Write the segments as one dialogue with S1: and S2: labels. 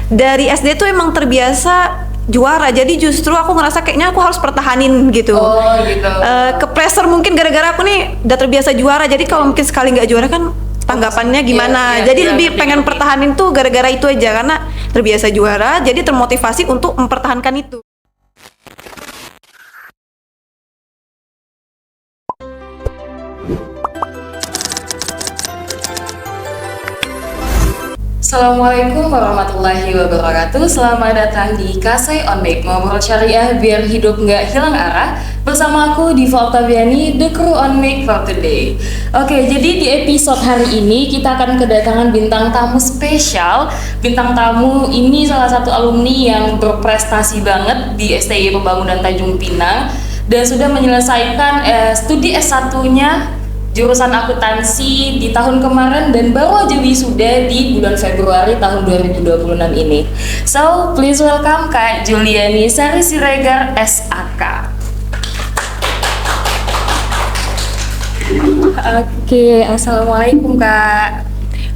S1: dari SD tuh emang terbiasa juara, jadi justru aku ngerasa kayaknya aku harus pertahanin gitu.
S2: Oh gitu.
S1: Ke pressure mungkin gara-gara aku nih udah terbiasa juara, jadi kalau mungkin sekali nggak juara kan tanggapannya gimana. Jadi lebih pengen pertahanin tuh gara-gara itu aja, karena terbiasa juara, jadi termotivasi untuk mempertahankan itu.
S2: Assalamualaikum warahmatullahi wabarakatuh. Selamat datang di Kasai On Make, ngobrol syariah biar hidup nggak hilang arah. Bersama aku Diva Oktaviani, The Crew On Make for today. Oke, jadi di episode hari ini kita akan kedatangan bintang tamu spesial. Bintang tamu ini salah satu alumni yang berprestasi banget di STI Pembangunan Tanjung Pinang dan sudah menyelesaikan studi S1-nya jurusan akuntansi di tahun kemarin dan baru aja wisuda di bulan Februari tahun 2026 ini. So, please welcome Kak Juliani Sari Siregar, SAK. Oke, assalamualaikum Kak.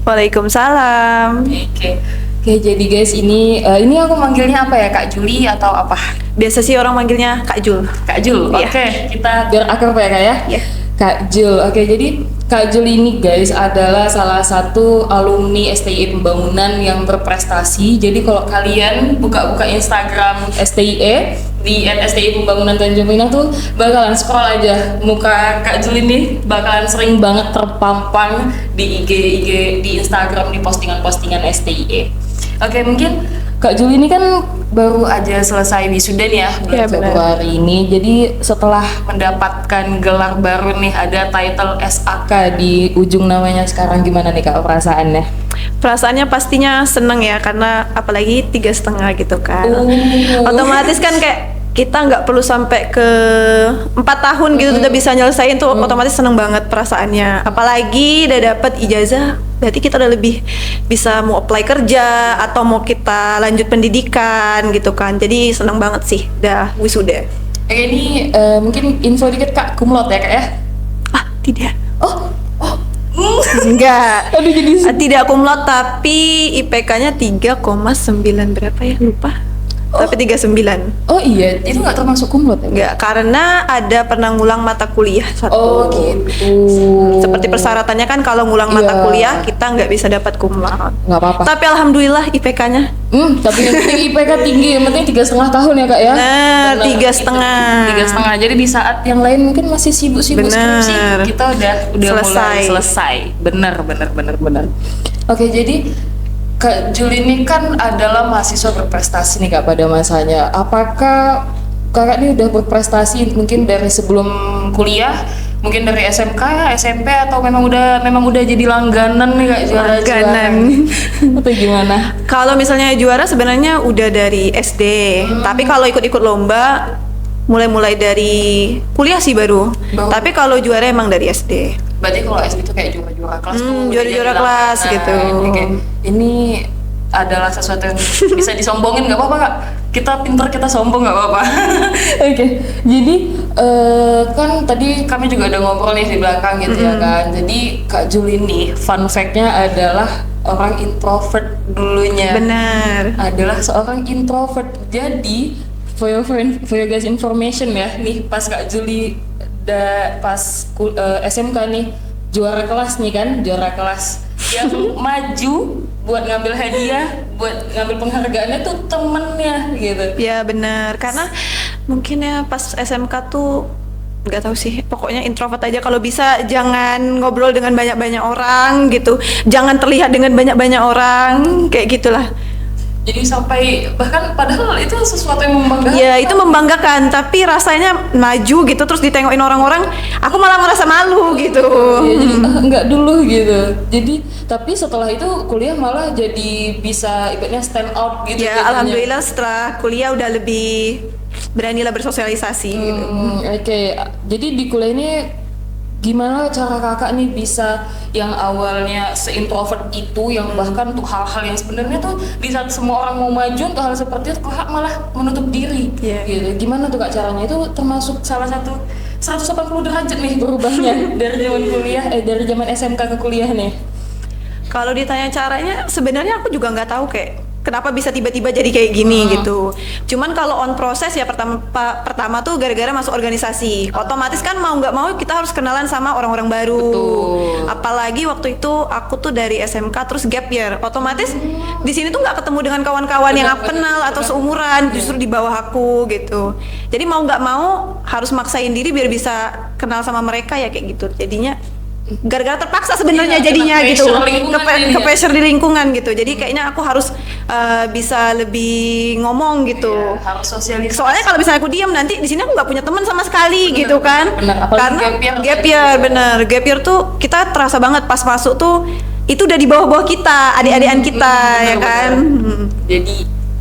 S1: Waalaikumsalam.
S2: Oke, jadi guys ini aku manggilnya apa ya, Kak Juli atau apa?
S1: Biasa sih orang manggilnya Kak Jul.
S2: Kak Jul.
S1: Iya.
S2: Oke, kita biar akrab ya Kak ya.
S1: Iya.
S2: Kak Jul. Oke, jadi Kak Jul ini guys adalah salah satu alumni STIE Pembangunan yang berprestasi. Jadi kalau kalian buka-buka Instagram STIE di @STIE Pembangunan Tanjung Pinang tuh bakalan scroll aja muka Kak Jul ini bakalan sering banget terpampang di IG di Instagram, di postingan-postingan STIE. Oke, mungkin Kak Jul ini kan baru aja selesai wisuda nih ya bulan Februari ini. Jadi setelah mendapatkan gelar baru nih, ada title SAK di ujung namanya sekarang, gimana nih Kak perasaannya?
S1: Perasaannya pastinya seneng ya, karena apalagi 3,5 gitu kan. Otomatis kan kayak kita nggak perlu sampai ke 4 tahun gitu udah bisa nyelesain tuh, otomatis seneng banget perasaannya. Apalagi udah dapet ijazah, berarti kita udah lebih bisa mau apply kerja atau mau kita lanjut pendidikan gitu kan. Jadi seneng banget sih udah wisuda.
S2: Oke, ini mungkin info dikit Kak, cum laude ya Kak ya?
S1: Ah, tidak.
S2: Oh.
S1: Enggak.
S2: Aduh, jadi
S1: tidak cum laude, tapi IPK-nya 3,9 berapa ya? Lupa. Tapi 39.
S2: Oh iya, itu nggak termasuk cum laude ya?
S1: Enggak, karena ada pernah ngulang mata kuliah satu.
S2: Oh gitu.
S1: Seperti persyaratannya kan kalau ngulang mata kuliah kita nggak bisa dapat cum laude.
S2: Nggak apa-apa.
S1: Tapi alhamdulillah IPK-nya.
S2: Tapi yang penting IPK tinggi, yang penting 3,5 tahun ya Kak ya.
S1: Benar, 3,5.
S2: 3,5. Jadi di saat yang lain mungkin masih sibuk-sibuk skripsi, kita udah mulai selesai. Bener. Oke, jadi Kak Juli ini kan adalah mahasiswa berprestasi nih Kak pada masanya. Apakah Kakak ini udah berprestasi mungkin dari sebelum kuliah, mungkin dari SMK, SMP, atau memang udah jadi langganan nih Kak, juara atau gimana?
S1: Kalau misalnya juara sebenarnya udah dari SD, tapi kalau ikut-ikut lomba mulai dari kuliah sih baru. Tapi kalau juara emang dari SD.
S2: Berarti kalau SD itu kayak juara-juara kelas tuh.
S1: Juara-juara kelas gitu.
S2: Ini adalah sesuatu yang bisa disombongin, nggak apa-apa Kak. Kita pintar, kita sombong, nggak apa-apa. Oke, jadi kan tadi kami juga udah ngobrol nih di belakang gitu ya kan. Jadi Kak Juli nih, fun fact-nya adalah orang introvert dulunya.
S1: Benar.
S2: Adalah seorang introvert. Jadi for your guys information ya, nih pas Kak Juli SMK nih juara kelas yang maju buat ngambil hadiah, buat ngambil penghargaannya tuh temennya gitu.
S1: Ya benar, karena mungkin ya pas SMK tuh nggak tahu sih, pokoknya introvert aja. Kalau bisa jangan ngobrol dengan banyak-banyak orang gitu, jangan terlihat dengan banyak-banyak orang, kayak gitulah.
S2: Jadi sampai bahkan padahal itu sesuatu yang membanggakan.
S1: Ya itu membanggakan, tapi rasanya maju gitu terus ditengokin orang-orang, aku malah merasa malu gitu.
S2: Ya, jadi enggak dulu gitu. Jadi tapi setelah itu kuliah malah jadi bisa ibaratnya stand out gitu.
S1: Ya alhamdulillah setelah kuliah udah lebih beranilah bersosialisasi gitu.
S2: Oke. Jadi di kuliah ini gimana cara Kakak nih bisa yang awalnya se-introvert itu, yang bahkan untuk hal-hal yang sebenarnya tuh di saat semua orang mau maju untuk hal seperti itu Kakak malah menutup diri gitu. Gimana tuh Kak caranya? Itu termasuk salah satu 180 derajat nih berubahnya dari zaman kuliah dari zaman SMK ke kuliah nih.
S1: Kalau ditanya caranya sebenarnya aku juga nggak tahu, kayak kenapa bisa tiba-tiba jadi kayak gini gitu. Cuman kalau on proses ya pertama tuh gara-gara masuk organisasi. Otomatis kan mau nggak mau kita harus kenalan sama orang-orang baru.
S2: Betul.
S1: Apalagi waktu itu aku tuh dari SMK terus gap year. Otomatis di sini tuh nggak ketemu dengan kawan-kawan yang aku kenal atau seumuran, justru di bawah aku gitu. Jadi mau nggak mau harus maksain diri biar bisa kenal sama mereka ya kayak gitu. Jadinya gara-gara terpaksa sebenarnya
S2: Iya,
S1: jadinya
S2: kena
S1: gitu,
S2: pressure lingkungan jadinya.
S1: ke pressure di lingkungan gitu. Jadi kayaknya aku harus bisa lebih ngomong gitu.
S2: Iya, harus sosialisasi.
S1: Soalnya kalau misalnya aku diam nanti di sini aku nggak punya teman sama sekali gitu kan.
S2: bener. Apalagi
S1: Karena
S2: gap year.
S1: gap year bener. Gap year tuh kita terasa banget pas masuk tuh itu udah di bawah-bawah kita, adik-adikan kita
S2: bener,
S1: ya kan.
S2: Jadi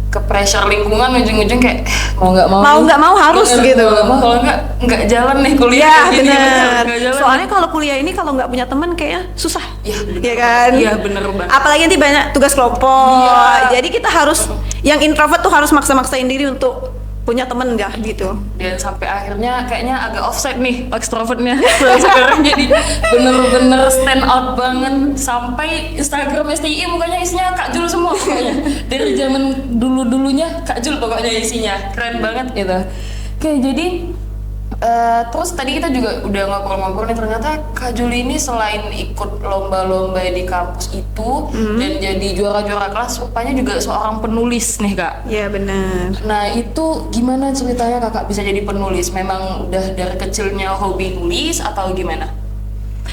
S2: ke pressure lingkungan ujung-ujung kayak mau
S1: Nggak mau harus gitu.
S2: mau nggak mau, kalau nggak jalan nih kuliah
S1: Iya
S2: kayak gini,
S1: bener.
S2: nggak jalan.
S1: Soalnya kalau kuliah ini kalau nggak punya teman kayaknya susah.
S2: Iya, bener.
S1: Ya kan?
S2: Iya, bener banget.
S1: Apalagi nanti banyak tugas kelompok.
S2: Iya.
S1: Jadi kita harus yang introvert tuh harus maksa-maksain diri untuk punya temen nggak gitu.
S2: Dan sampai akhirnya kayaknya agak offset nih extrovertnya. Sekarang jadi bener-bener stand out banget, sampai Instagram STI mukanya isinya Kak Jul semua pokoknya. Dari zaman dulu-dulunya Kak Jul pokoknya isinya, keren banget gitu. Oke, jadi terus tadi kita juga udah ngobrol-ngobrol nih, ternyata Kak Juli ini selain ikut lomba-lomba di kampus itu dan jadi juara-juara kelas, rupanya juga seorang penulis nih Kak.
S1: Ya benar.
S2: Nah itu gimana ceritanya kakak bisa jadi penulis? Memang udah dari kecilnya hobi nulis atau gimana?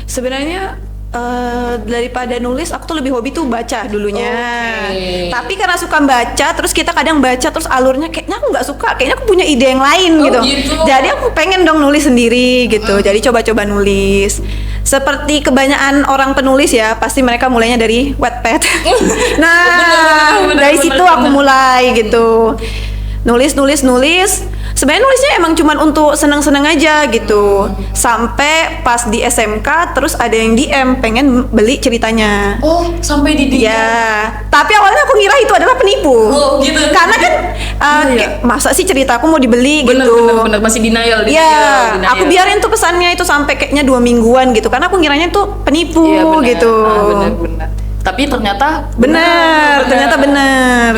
S1: Sebenarnya daripada nulis aku tuh lebih hobi tuh baca dulunya.
S2: Oke.
S1: Tapi karena suka baca, terus kita kadang baca terus alurnya kayaknya aku nggak suka, kayaknya aku punya ide yang lain
S2: Oh,
S1: gitu.
S2: gitu.
S1: Jadi aku pengen dong nulis sendiri gitu. Jadi coba-coba nulis. Seperti kebanyakan orang penulis ya, pasti mereka mulainya dari Wattpad. Nah,
S2: bener,
S1: dari
S2: bener,
S1: situ
S2: bener.
S1: aku mulai gitu. Nulis. Sebenarnya nulisnya emang cuman untuk seneng-seneng aja gitu. Sampai pas di SMK terus ada yang DM pengen beli ceritanya.
S2: Oh sampai di
S1: Ya, tapi awalnya aku ngira itu adalah penipu.
S2: Oh, gitu.
S1: Karena kan
S2: Iya.
S1: kayak, masa sih ceritaku mau dibeli
S2: bener,
S1: gitu.
S2: bener masih denial.
S1: Iya, aku biarin tuh pesannya itu sampai kayaknya 2 mingguan gitu. Karena aku ngiranya tuh penipu
S2: Iya, bener.
S1: gitu.
S2: Bener. Tapi ternyata
S1: Ternyata bener.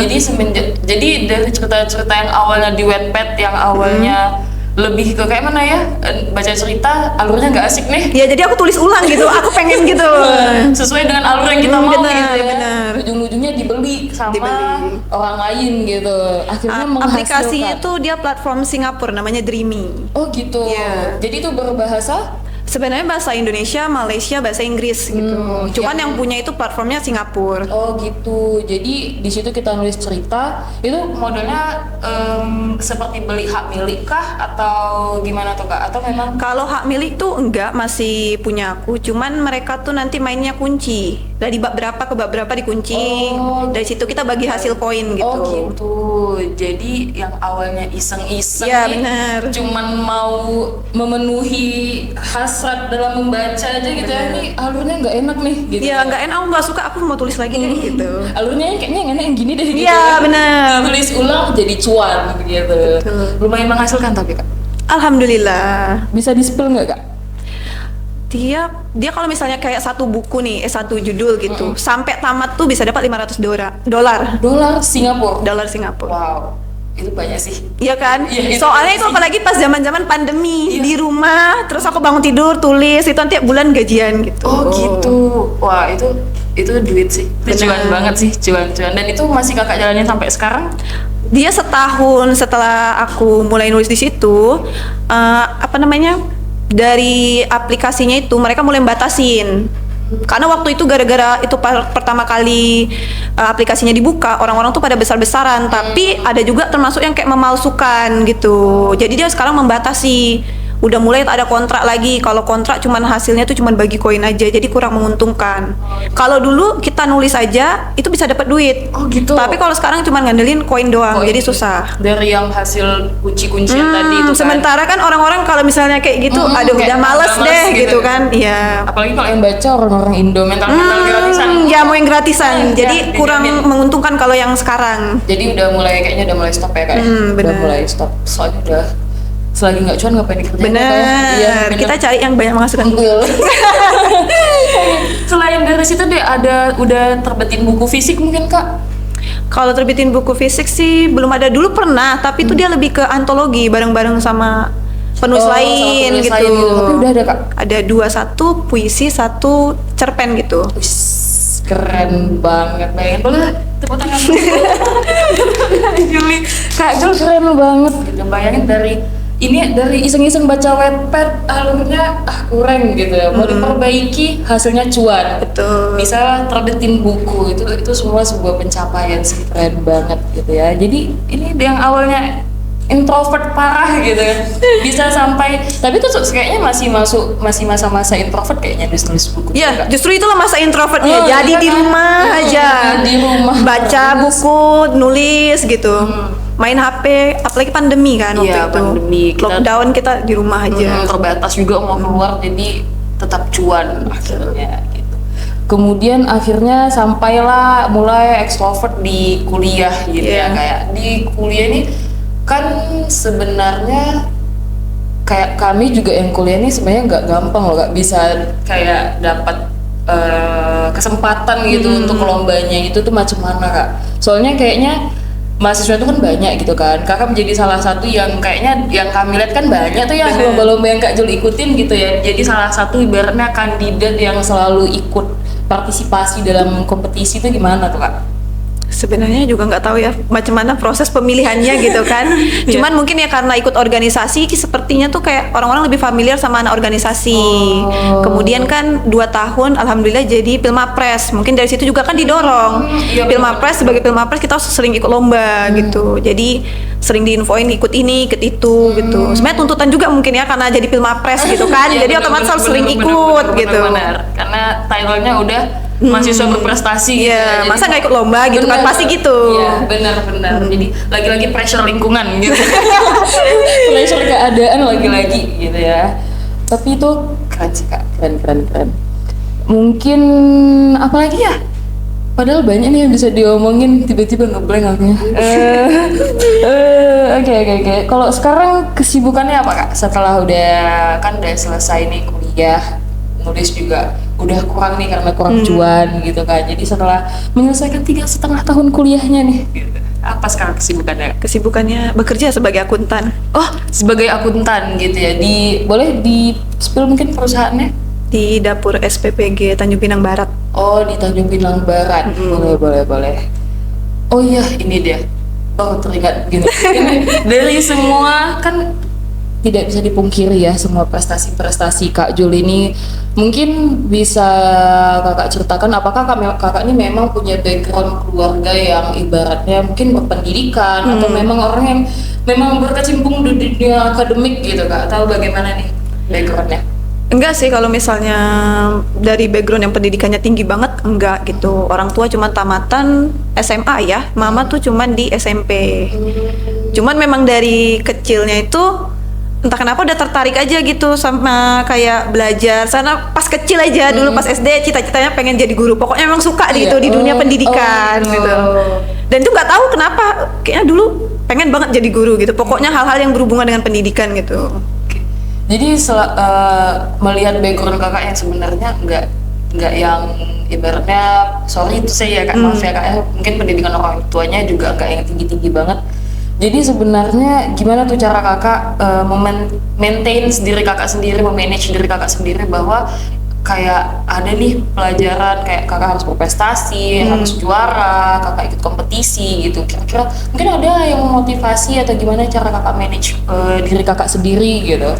S2: Jadi dari cerita-cerita yang awalnya di Wattpad, yang awalnya lebih ke kayak mana ya, baca cerita alurnya nggak asik nih.
S1: Ya jadi aku tulis ulang gitu. Aku pengen gitu.
S2: Sesuai dengan alur yang kita mau
S1: Bener,
S2: gitu ya.
S1: bener.
S2: Ujung-ujungnya dibeli sama
S1: Dibeli.
S2: orang lain gitu. Akhirnya
S1: Aplikasinya
S2: menghasilkan.
S1: tuh dia platform Singapura namanya Dreamy.
S2: Oh gitu.
S1: Iya.
S2: Jadi itu berbahasa.
S1: Sebenarnya bahasa Indonesia, Malaysia, bahasa Inggris gitu. Cuman yang punya itu platformnya Singapura.
S2: Oh gitu. Jadi di situ kita nulis cerita. Itu modelnya seperti beli hak milik kah atau gimana tuh Kak? Atau memang
S1: Kalau hak milik tuh enggak, masih punya aku. Cuman mereka tuh nanti mainnya kunci. Dari bab berapa ke bab berapa dikunci.
S2: Oh.
S1: Dari situ kita bagi hasil poin gitu.
S2: Oh gitu. Jadi yang awalnya iseng-iseng
S1: Iya,
S2: nih,
S1: benar.
S2: cuman mau memenuhi hasrat dalam membaca aja gitu ya. Ini alurnya nggak enak nih gitu.
S1: Iya, enggak enak, aku enggak suka, aku mau tulis lagi deh gitu.
S2: Alurnya kayaknya yang enak yang gini deh gitu.
S1: Iya, benar.
S2: Tulis ulang jadi cuan gitu.
S1: Betul.
S2: Lumayan menghasilkan tapi Kak.
S1: Alhamdulillah.
S2: Bisa di-spill nggak Kak?
S1: Dia kalau misalnya kayak satu buku nih, satu judul gitu, sampai tamat tuh bisa dapat $500.
S2: Dolar Singapura.
S1: Dolar Singapura.
S2: Wow. Itu banyak sih.
S1: Iya kan?
S2: Iya, itu
S1: Soalnya itu
S2: sih.
S1: apalagi pas zaman-zaman pandemi
S2: Iya.
S1: di rumah, terus aku bangun tidur tulis itu tiap bulan gajian gitu.
S2: Oh gitu. Wah itu duit sih. Itu cuan
S1: Benar.
S2: banget sih, cuan. Dan itu masih kakak jalanin sampai sekarang?
S1: Dia setahun setelah aku mulai nulis di situ, dari aplikasinya itu mereka mulai batasin. Karena waktu itu gara-gara itu pertama kali aplikasinya dibuka, orang-orang tuh pada besar-besaran, tapi ada juga termasuk yang kayak memalsukan gitu. Jadi dia sekarang membatasi. Udah mulai tak ada kontrak lagi. Kalau kontrak cuman hasilnya tuh cuman bagi koin aja, jadi kurang menguntungkan. Kalau dulu kita nulis aja itu bisa dapat duit.
S2: Oh gitu.
S1: Tapi kalau sekarang cuman ngandelin koin doang,
S2: Koin.
S1: jadi susah.
S2: Dari yang hasil kunci-kuncian tadi itu kan.
S1: Sementara kan orang-orang kalau misalnya kayak gitu, aduh
S2: kayak
S1: udah males
S2: males
S1: deh
S2: gitu.
S1: gitu kan. Iya.
S2: Apalagi kalau yang baca orang-orang Indo mental-mental gratisan.
S1: Ya mau yang gratisan,
S2: Ya,
S1: jadi kurang
S2: dijamin.
S1: menguntungkan kalau yang sekarang.
S2: Jadi kayaknya udah mulai stop ya Kak. Udah
S1: bener.
S2: mulai stop. Soalnya udah selagi nggak cuan ngapain dikerjain.
S1: Bener,
S2: Iya, bener.
S1: kita cari yang banyak menghasilkan.
S2: Betul. Selain dari situ udah terbitin buku fisik mungkin Kak?
S1: Kalau terbitin buku fisik sih belum ada. Dulu pernah, tapi itu dia lebih ke antologi bareng-bareng sama penulis
S2: Oh, sama
S1: lain
S2: penulis
S1: gitu.
S2: lain gitu. Tapi udah ada, Kak?
S1: Ada 2, satu puisi, satu cerpen gitu.
S2: Wis, keren banget. Bayangin boleh tepuk tangan Juli. Kak Jul keren banget gitu. Bayangin dari iseng-iseng baca Wattpad alurnya kurang gitu ya. Mau diperbaiki hasilnya cuan.
S1: Betul.
S2: Bisa terbitin buku itu semua sebuah pencapaian sih, keren banget gitu ya. Jadi ini yang awalnya introvert parah gitu kan bisa sampai, tapi tuh kayaknya masih masa-masa introvert kayaknya nulis buku.
S1: Iya, justru itulah masa introvertnya. Jadi
S2: iya
S1: di
S2: kan?
S1: rumah aja.
S2: Di rumah
S1: Baca buku, nulis gitu. Main HP, apalagi pandemi kan waktu
S2: Iya,
S1: itu.
S2: pandemi.
S1: Lockdown kita di rumah aja.
S2: Terbatas juga mau keluar, jadi tetap cuan akhirnya gitu. Kemudian akhirnya sampailah mulai ekstrovert di kuliah gitu ya.
S1: Iya.
S2: Kayak di kuliah ini kan sebenarnya kayak kami juga yang kuliah ini sebenarnya nggak gampang loh, nggak bisa kayak dapat kesempatan gitu untuk lombanya itu tuh macam mana, Kak? Soalnya kayaknya mahasiswa itu kan banyak gitu kan. Kakak menjadi salah satu yang kayaknya yang kami lihat kan banyak tuh ya lomba-lomba yang Kak Jul ikutin gitu ya. Jadi salah satu ibaratnya kandidat yang selalu ikut partisipasi dalam kompetisi itu gimana tuh, Kak?
S1: Sebenarnya juga nggak tahu ya macam mana proses pemilihannya gitu kan. Cuman mungkin ya karena ikut organisasi sepertinya tuh kayak orang-orang lebih familiar sama anak organisasi. Kemudian kan 2 tahun alhamdulillah jadi Pilmapres. Mungkin dari situ juga kan didorong.
S2: Iya,
S1: Pilmapres, sebagai Pilmapres kita sering ikut lomba gitu. Jadi sering diinfoin ikut ini, ikut itu gitu. Sebenarnya tuntutan juga mungkin ya karena jadi Pilmapres gitu kan.
S2: Iya,
S1: Jadi
S2: bener,
S1: otomatis
S2: bener,
S1: harus sering
S2: bener,
S1: ikut
S2: bener,
S1: gitu.
S2: bener. Karena title-nya udah mahasiswa berprestasi gitu
S1: Iya,
S2: ya.
S1: masa nggak ikut lomba gitu kan, pasti gitu.
S2: Iya, benar-benar. Jadi lagi-lagi pressure lingkungan gitu. Pressure keadaan lagi-lagi gitu ya. Tapi itu keren sih, Kak. Keren. Mungkin apa lagi ya? Padahal banyak nih yang bisa diomongin, tiba-tiba ngeblank aku. Oke. Kalau sekarang kesibukannya apa, Kak? Setelah udah selesai nih kuliah, nulis juga udah kurang nih karena kurang cuan gitu kan. Jadi setelah menyelesaikan 3,5 tahun kuliahnya nih, apa sekarang kesibukannya?
S1: Kesibukannya bekerja sebagai akuntan
S2: Oh, sebagai akuntan gitu ya. Boleh di spill mungkin perusahaannya?
S1: di dapur SPPG Tanjung Pinang Barat.
S2: Oh, di Tanjung Pinang Barat. Boleh. Oh iya, ini dia. Oh, teringat gini. Dari semua kan tidak bisa dipungkiri ya semua prestasi-prestasi Kak Jul ini. Mungkin bisa Kakak ceritakan apakah kakak ini memang punya background keluarga yang ibaratnya mungkin berpendidikan atau memang orang yang memang berkecimpung di dunia akademik gitu, Kak? Atau bagaimana nih backgroundnya?
S1: Enggak sih, kalau misalnya dari background yang pendidikannya tinggi banget, enggak gitu. Orang tua cuma tamatan SMA ya, mama tuh cuman di SMP. Cuman memang dari kecilnya itu entah kenapa udah tertarik aja gitu sama kayak belajar. Karena pas kecil aja dulu pas SD cita-citanya pengen jadi guru. Pokoknya memang suka gitu di dunia pendidikan gitu. Dan itu nggak tahu kenapa, kayaknya dulu pengen banget jadi guru gitu. Pokoknya hal-hal yang berhubungan dengan pendidikan gitu.
S2: Jadi melihat background kakak yang sebenarnya nggak yang ibaratnya sorry itu saya ya Kak, maaf ya Kak ya, mungkin pendidikan orang tuanya juga nggak yang tinggi-tinggi banget. Jadi sebenarnya gimana tuh cara kakak maintain diri kakak sendiri, memanage diri kakak sendiri bahwa kayak ada nih pelajaran kayak kakak harus berprestasi, harus juara, kakak ikut kompetisi gitu. Kira-kira mungkin ada yang memotivasi atau gimana cara kakak manage diri kakak sendiri gitu?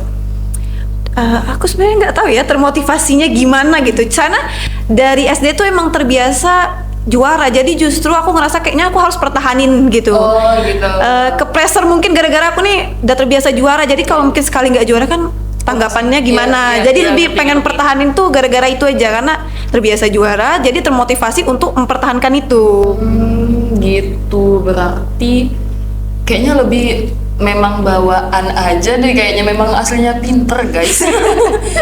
S1: Aku sebenarnya nggak tahu ya termotivasinya gimana gitu. Karena dari SD tuh emang terbiasa juara, jadi justru aku ngerasa kayaknya aku harus pertahanin gitu.
S2: Oh gitu.
S1: Ke pressure mungkin gara-gara aku nih udah terbiasa juara, jadi kalau mungkin sekali nggak juara kan tanggapannya gimana. Jadi lebih pengen pertahanin tuh gara-gara itu aja, karena terbiasa juara, jadi termotivasi untuk mempertahankan itu.
S2: Gitu, berarti kayaknya lebih memang bawaan aja deh, kayaknya memang aslinya pinter guys.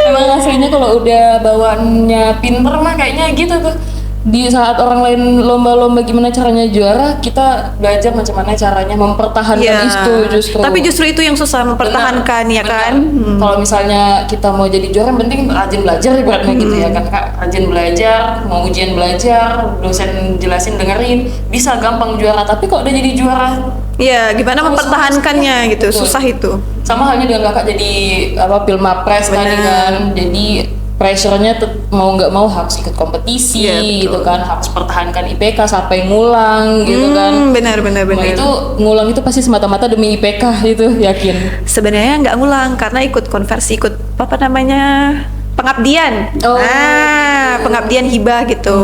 S2: Memang aslinya kalau udah bawaannya pinter mah kayaknya gitu tuh. di saat orang lain lomba-lomba gimana caranya juara, kita belajar macam mana caranya mempertahankan
S1: Iya.
S2: itu justru.
S1: Tapi justru itu yang susah mempertahankan ya
S2: Benar.
S1: kan.
S2: Kalau misalnya kita mau jadi juara, yang penting rajin belajar ibaratnya gitu ya kan Kak. Rajin belajar, mau ujian belajar, dosen jelasin dengerin, bisa gampang juara. Tapi kalau udah jadi juara,
S1: Iya, gimana
S2: Harus
S1: mempertahankannya gitu,
S2: betul.
S1: susah itu.
S2: sama halnya dengan Kakak jadi Pilmapres tadi
S1: Benar.
S2: kan. Jadi pressure-nya mau nggak mau harus ikut kompetisi
S1: Iya, betul.
S2: gitu kan, harus pertahankan IPK sampai ngulang gitu kan.
S1: Benar.
S2: Nah, itu ngulang itu pasti semata-mata demi IPK itu, yakin.
S1: Sebenarnya nggak ngulang karena ikut konversi, ikut apa namanya, pengabdian.
S2: Oh,
S1: Pengabdian hibah gitu.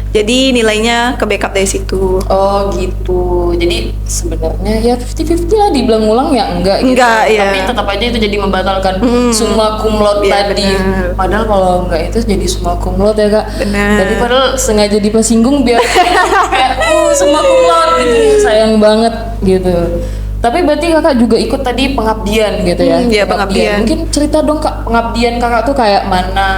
S1: Jadi nilainya ke backup dari situ.
S2: Oh gitu. Jadi sebenarnya ya 50-50 lah, dibilang ngulang ya enggak gitu.
S1: Enggak, ya.
S2: Tapi tetap aja itu jadi membatalkan summa cum laude
S1: Iya,
S2: tadi.
S1: benar.
S2: Padahal kalau enggak itu jadi summa cum laude ya Kak.
S1: Benar.
S2: Tadi padahal sengaja dipasinggung biar kayak summa cum laude gitu. Sayang banget gitu. Tapi berarti Kakak juga ikut tadi pengabdian gitu ya?
S1: Iya, pengabdian.
S2: Mungkin cerita dong Kak, pengabdian Kakak tuh kayak mana?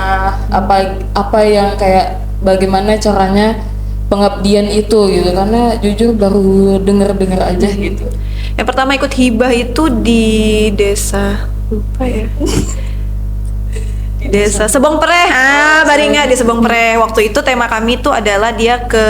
S2: Apa yang kayak bagaimana caranya pengabdian itu gitu, karena jujur baru denger aja gitu.
S1: Yang pertama ikut hibah itu di desa, lupa ya. Desa Sebongpreh, baru ingat di Sebongpreh. Waktu itu tema kami itu adalah dia ke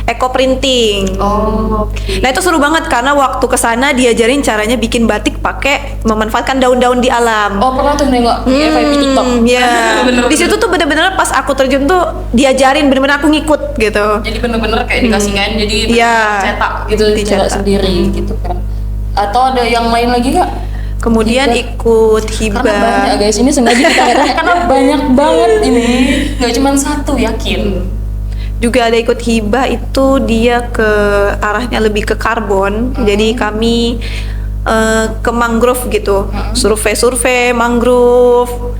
S1: eco printing.
S2: Oh, oke.
S1: Nah itu seru banget karena waktu ke sana diajarin caranya bikin batik pakai memanfaatkan daun-daun di alam.
S2: Oh, pernah tuh nengok di FYP TikTok.
S1: Ya.
S2: Bener.
S1: Di situ tuh bener-bener pas aku terjun tuh diajarin, bener-bener aku ngikut gitu.
S2: Jadi bener-bener kayak dikasih kan, jadi
S1: Iya.
S2: cetak gitu,
S1: Dicetak.
S2: cetak sendiri gitu kan. Atau ada yang lain lagi Kak?
S1: Kemudian
S2: Hibah.
S1: ikut
S2: Karena
S1: hibah.
S2: banyak guys, ini sengaja kita tanya karena banyak banget ini, nggak cuma satu, yakin.
S1: Juga ada ikut hibah itu dia ke arahnya lebih ke karbon. Jadi kami ke mangrove gitu. Survei mangrove.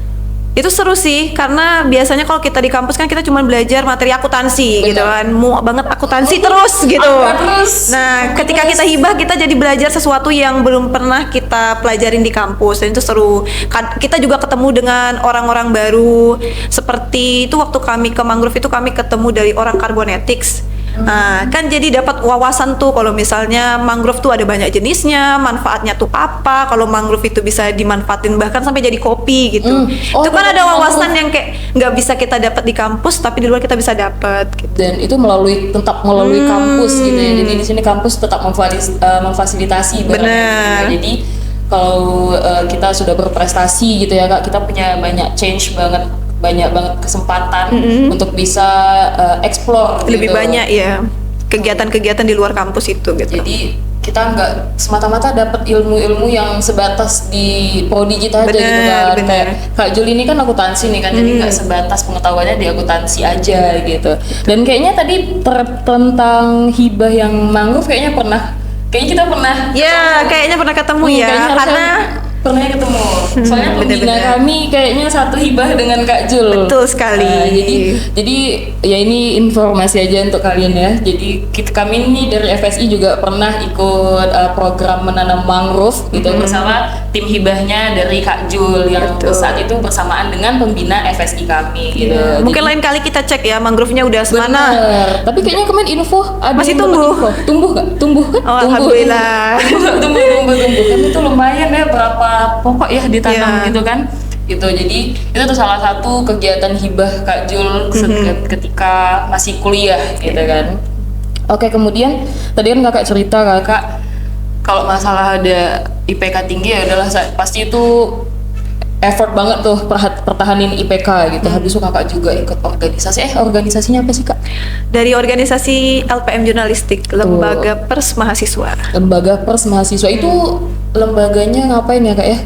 S1: Itu seru sih karena biasanya kalau kita di kampus kan kita cuma belajar materi akuntansi gitu kan. Muak banget akuntansi terus gitu.
S2: Apa terus?
S1: Nah, ketika kita hibah kita jadi belajar sesuatu yang belum pernah kita pelajarin di kampus dan itu seru. Kita juga ketemu dengan orang-orang baru. Seperti itu waktu kami ke mangrove itu kami ketemu dari orang carbonetics. Nah, kan jadi dapat wawasan tuh kalau misalnya mangrove tuh ada banyak jenisnya, manfaatnya tuh apa, kalau mangrove itu bisa dimanfaatin bahkan sampai jadi kopi gitu.
S2: Oh,
S1: Itu kan
S2: benar,
S1: ada wawasan yang kayak nggak bisa kita dapat di kampus tapi di luar kita bisa dapat gitu.
S2: Dan itu tetap melalui kampus gitu ya. Jadi di sini kampus tetap memfasilitasi ibaratnya
S1: Benar.
S2: gitu ya. Jadi kalau kita sudah berprestasi gitu ya Kak, kita punya banyak banyak banget kesempatan untuk bisa explore
S1: Lebih
S2: gitu.
S1: banyak ya kegiatan-kegiatan di luar kampus itu gitu.
S2: Jadi kita nggak semata-mata dapat ilmu-ilmu yang sebatas di prodi kita aja gitu kan.
S1: Benar.
S2: Kayak Kak Jul ini kan akuntansi nih kan, jadi nggak sebatas pengetahuannya di akuntansi aja gitu. Dan kayaknya tadi tentang hibah yang mangrove kayaknya kita pernah.
S1: Ya, kayaknya pernah ketemu ya
S2: Kayaknya harusnya
S1: karena
S2: pernah ketemu. Soalnya pembina
S1: bener-bener.
S2: kami kayaknya satu hibah dengan Kak Jul.
S1: Betul sekali.
S2: Nah, jadi ya ini informasi aja untuk kalian ya. Jadi kami ini dari FSI juga pernah ikut program menanam mangrove gitu bersama tim hibahnya dari Kak Jul yang
S1: Betul.
S2: saat itu bersamaan dengan pembina FSI kami gitu.
S1: Ya, mungkin
S2: Jadi-
S1: lain kali kita cek ya mangrove-nya udah semana.
S2: Bener. Tapi kayaknya kemarin info ada
S1: Masih
S2: yang dapat
S1: tumbuh.
S2: info. Tumbuh kan?
S1: Oh, alhamdulillah.
S2: tumbuh. Kan itu lumayan ya, berapa pokok ya ditanam
S1: Iya.
S2: gitu kan? Gitu. Jadi itu tuh salah satu kegiatan hibah Kak Jul ketika masih kuliah gitu kan. Oke, kemudian tadi kan Kakak cerita Kakak kalau masalah ada IPK tinggi ya adalah pasti itu effort banget tuh pertahanin IPK gitu. Habis itu Kakak juga ikut organisasi. Organisasinya apa sih Kak?
S1: Dari organisasi LPM Jurnalistik, Lembaga Pers Mahasiswa.
S2: Lembaga Pers Mahasiswa itu lembaganya ngapain ya Kak ya?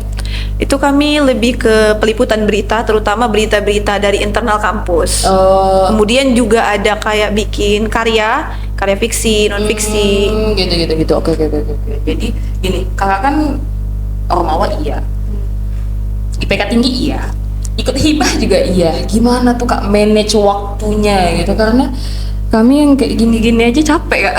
S1: Itu kami lebih ke peliputan berita, terutama berita-berita dari internal kampus. Kemudian juga ada kayak bikin karya fiksi, non fiksi.
S2: Gitu. Oke. Jadi gini, Kakak kan Ormawa iya. IPK tinggi iya. Ikut hibah juga iya. Gimana tuh Kak manage waktunya gitu, karena kami yang kayak gini-gini aja capek Kak.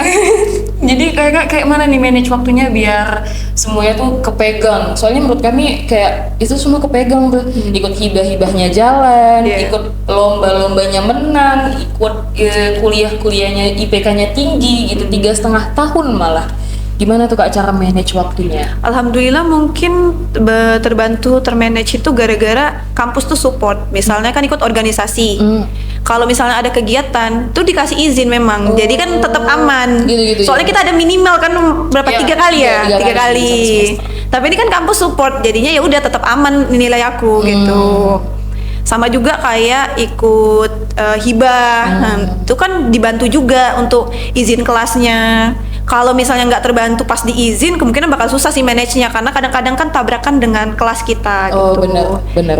S2: Jadi kayak mana nih manage waktunya biar semuanya tuh kepegang. Soalnya menurut kami kayak itu semua kepegang tuh. Ikut hibah-hibahnya jalan,
S1: Iya.
S2: ikut lomba-lombanya menang, ikut kuliah-kuliahnya IPK-nya tinggi gitu, 3,5 tahun malah. Gimana tuh Kak cara manage waktunya?
S1: Alhamdulillah mungkin terbantu termanage itu gara-gara kampus tuh support. Misalnya kan ikut organisasi. Kalau misalnya ada kegiatan tuh dikasih izin memang. Jadi kan tetap aman.
S2: Gitu-gitu,
S1: Soalnya
S2: ya.
S1: kita ada minimal kan berapa
S2: Iya,
S1: 3 kali ya?
S2: tiga
S1: 3
S2: kali
S1: kali.
S2: satu semester.
S1: Tapi ini kan kampus support. Jadinya ya udah tetap aman nilai aku gitu. Sama juga kayak ikut hibah. Nah, itu kan dibantu juga untuk izin kelasnya. Kalau misalnya nggak terbantu pas diizin, kemungkinan bakal susah sih manage-nya karena kadang-kadang kan tabrakan dengan kelas kita
S2: Oh
S1: gitu.
S2: benar.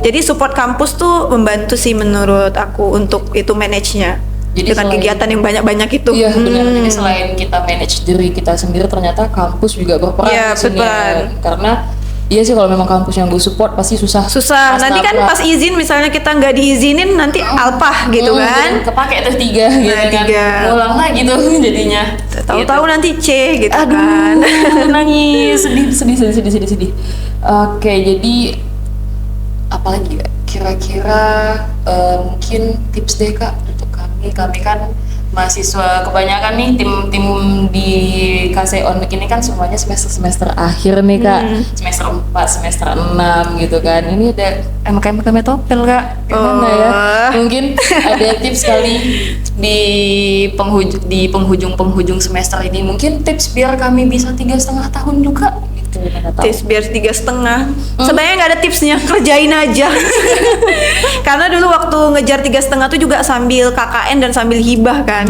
S1: Jadi support kampus tuh membantu sih menurut aku untuk itu manage-nya.
S2: Jadi
S1: Dengan
S2: selain-
S1: kegiatan yang banyak-banyak itu.
S2: Iya benar. Jadi selain kita manage diri kita sendiri, ternyata kampus juga berperan
S1: Iya,
S2: di sini ya.
S1: berperan.
S2: Karena iya sih kalau memang kampus yang gue support pasti susah.
S1: Susah. Nanti kan
S2: nabrak.
S1: pas izin misalnya kita nggak diizinin nanti alpah gitu kan.
S2: Kepake tuh 3 gitu
S1: Nah,
S2: kan.
S1: 3.
S2: Ngulang lagi tuh jadinya.
S1: Tahu-tahu nanti C gitu
S2: Aduh,
S1: kan.
S2: nangis, sedih. Oke, jadi apalagi ya? Kira-kira mungkin tips deh Kak untuk kami kan mahasiswa kebanyakan nih tim di KSI Onmik ini kan semuanya semester akhir nih Kak, semester 4, semester 6 gitu kan. Ini ada pakai metopel Kak, gimana ya? Mungkin ada tips kali di penghujung semester ini, mungkin tips biar kami bisa 3,5 tahun juga gitu. Mana tahu.
S1: Tips biar 3,5. Sebenarnya nggak ada tipsnya, kerjain aja. Karena dulu waktu ngejar 3,5 tuh juga sambil KKN dan sambil hibah kan.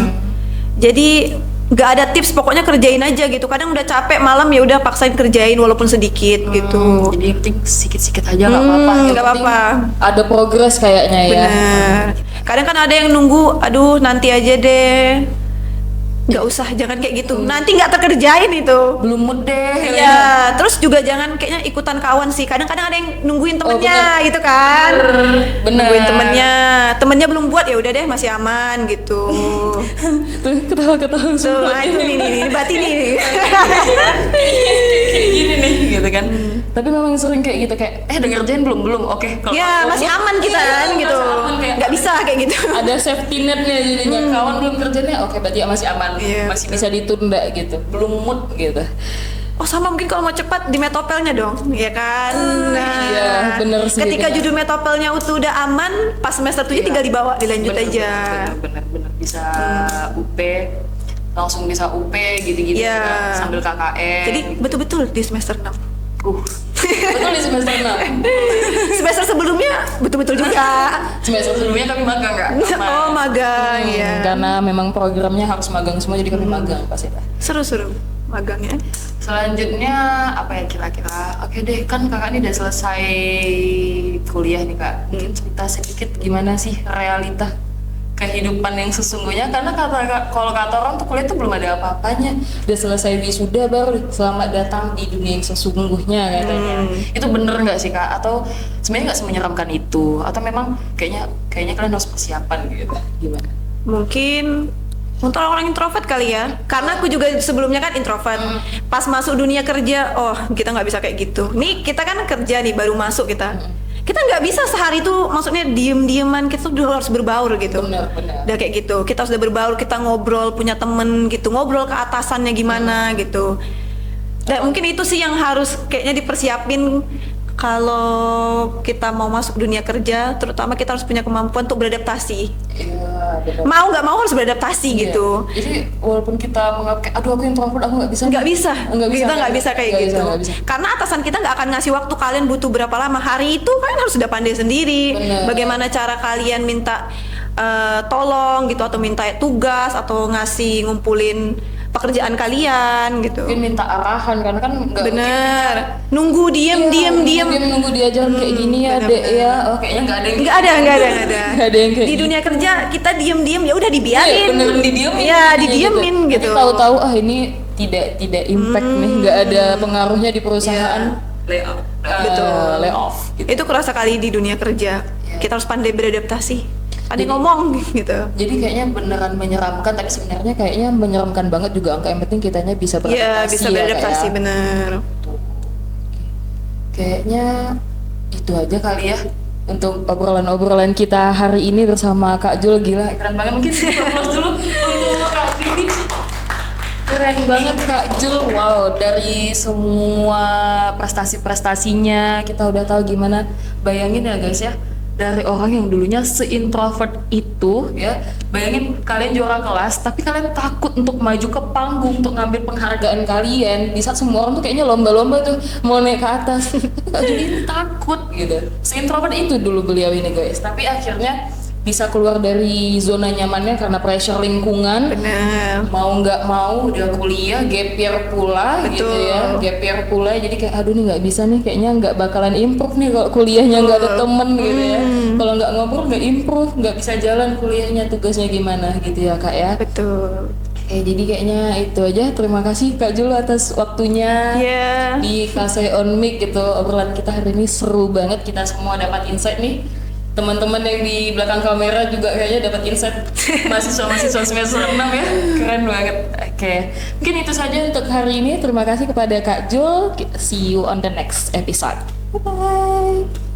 S1: Jadi nggak ada tips, pokoknya kerjain aja gitu. Kadang udah capek malam ya udah paksain kerjain walaupun sedikit gitu.
S2: Jadi yang penting sikit-sikit aja nggak apa-apa. Yang
S1: nggak
S2: penting
S1: apa-apa.
S2: Ada progres kayaknya ya.
S1: Bener. Kadang kan ada yang nunggu, aduh nanti aja deh. Nggak usah, jangan kayak gitu. Nanti nggak terkerjain itu.
S2: Belum mood deh.
S1: Ya, terus juga jangan kayaknya ikutan kawan sih. Kadang-kadang ada yang nungguin temennya gitu kan.
S2: Bener.
S1: Nungguin temennya belum buat ya udah deh masih aman gitu.
S2: Tuh ketawa-ketawa
S1: So, nah itu nih berarti nih.
S2: kayak gini nih gitu kan. Tapi memang sering kayak gitu kayak udah ngerjain belum oke kalau
S1: Ya masih aman kita kan
S2: Iya,
S1: gitu.
S2: masih aman, kayak
S1: Nggak bisa kayak gitu.
S2: ada safety netnya jadinya. Kawan belum kerjanya oke berarti masih aman.
S1: Iya,
S2: Masih bisa ditunda gitu, belum mood gitu.
S1: Oh sama mungkin kalau mau cepat di metopelnya dong, ya kan? Nah,
S2: iya, bener sih,
S1: ketika
S2: bener.
S1: judul metopelnya udah aman, pas semester 7 tinggal dibawa, dilanjut aja.
S2: Bener bisa UP, langsung bisa UP gitu-gitu
S1: Iya.
S2: kan, sambil KKN.
S1: Jadi betul-betul di semester 6.
S2: Betul di semester 6.
S1: Semester sebelumnya betul-betul juga.
S2: Semester sebelumnya kami magang Kak.
S1: Oh magang ya.
S2: Karena memang programnya harus magang semua jadi kami magang pas itu.
S1: Seru-seru magangnya.
S2: Selanjutnya apa ya kira-kira? Oke deh, kan kakak ini udah selesai kuliah nih Kak. Mungkin cerita sedikit gimana sih realita kehidupan yang sesungguhnya, karena kalau kata orang tuh kuliah tuh belum ada apa-apanya, udah selesai wisuda baru selamat datang di dunia yang sesungguhnya katanya. Itu bener nggak sih Kak? Atau sebenarnya nggak semenyeramkan itu? Atau memang kayaknya kalian harus persiapan gitu? Gimana?
S1: Mungkin untuk orang introvert kali ya, karena aku juga sebelumnya kan introvert. Pas masuk dunia kerja, oh kita nggak bisa kayak gitu. Nih kita kan kerja nih baru masuk kita nggak bisa sehari tuh, maksudnya diem-dieman, kita tuh udah harus berbaur gitu.
S2: Benar.
S1: Udah kayak gitu, kita sudah berbaur, kita ngobrol, punya temen gitu, ngobrol ke atasannya gimana gitu. Dan mungkin itu sih yang harus kayaknya dipersiapin kalau kita mau masuk dunia kerja, terutama kita harus punya kemampuan untuk beradaptasi.
S2: Iya, benar.
S1: Mau nggak mau harus beradaptasi
S2: Iya.
S1: gitu.
S2: Jadi walaupun kita menganggap kayak aduh aku introvert, aku nggak bisa.
S1: Nggak bisa, kita nggak bisa kayak
S2: Nggak
S1: gitu.
S2: nggak bisa.
S1: Karena atasan kita nggak akan ngasih waktu, kalian butuh berapa lama. Hari itu kan harus sudah pandai sendiri.
S2: Bener.
S1: Bagaimana cara kalian minta tolong gitu, atau minta tugas, atau ngasih ngumpulin pekerjaan kalian gitu.
S2: Mungkin minta arahan karena kan nggak
S1: Bener. Nunggu diem.
S2: nunggu diajarin kayak gini ya
S1: bener,
S2: dek
S1: bener.
S2: ya. Oh kayaknya nggak ada yang
S1: Nggak ada.
S2: Nggak ada yang kayak
S1: Di
S2: gitu.
S1: dunia kerja kita diem ya udah dibiarin.
S2: Iya, bener didiemin.
S1: Ya
S2: jadinya
S1: didiemin gitu.
S2: Nanti tahu-tahu ini tidak impact nih, nggak ada pengaruhnya di perusahaan.
S1: Betul.
S2: Layoff. Gitu.
S1: Itu kerasa kali di dunia kerja. Kita harus pandai beradaptasi. ada ngomong gitu.
S2: Jadi kayaknya beneran menyeramkan, tapi sebenarnya kayaknya menyeramkan banget juga. Angka yang penting kitanya bisa beradaptasi.
S1: Iya, bisa beradaptasi,
S2: Kak, ya.
S1: bener.
S2: Kayaknya itu aja kali ya untuk obrolan-obrolan kita hari ini bersama Kak Jul. Gila, keren banget. Mungkin close dulu untuk Kak Jul. Keren banget Kak Jul. Wow, dari semua prestasi-prestasinya kita udah tahu gimana. Bayangin ya guys ya, dari orang yang dulunya se-introvert itu ya, bayangin kalian juara kelas tapi kalian takut untuk maju ke panggung untuk ngambil penghargaan kalian di saat semua orang tuh kayaknya lomba-lomba tuh mau naik ke atas. Kak Jul ini takut gitu, se-introvert itu dulu beliau ini guys, tapi akhirnya bisa keluar dari zona nyamannya karena pressure lingkungan.
S1: Bener.
S2: Mau nggak mau udah kuliah, gap year pula.
S1: Betul.
S2: Gitu ya, gap year pula, jadi kayak aduh nih nggak bisa nih, kayaknya nggak bakalan improve nih kalau kuliahnya nggak ada temen gitu ya. Kalau nggak ngobrol nggak improve, nggak bisa jalan kuliahnya, tugasnya gimana gitu ya Kak ya.
S1: Betul.
S2: Jadi kayaknya itu aja. Terima kasih Kak Jul atas waktunya
S1: Iya.
S2: di Kasai on Mic gitu. Obrolan kita hari ini seru banget, kita semua dapat insight nih. Teman-teman yang di belakang kamera juga kayaknya dapat insight. Mahasiswa-mahasiswa semester 6 ya. Keren banget. Oke. Mungkin itu saja untuk hari ini. Terima kasih kepada Kak Jul. See you on the next episode. Bye bye.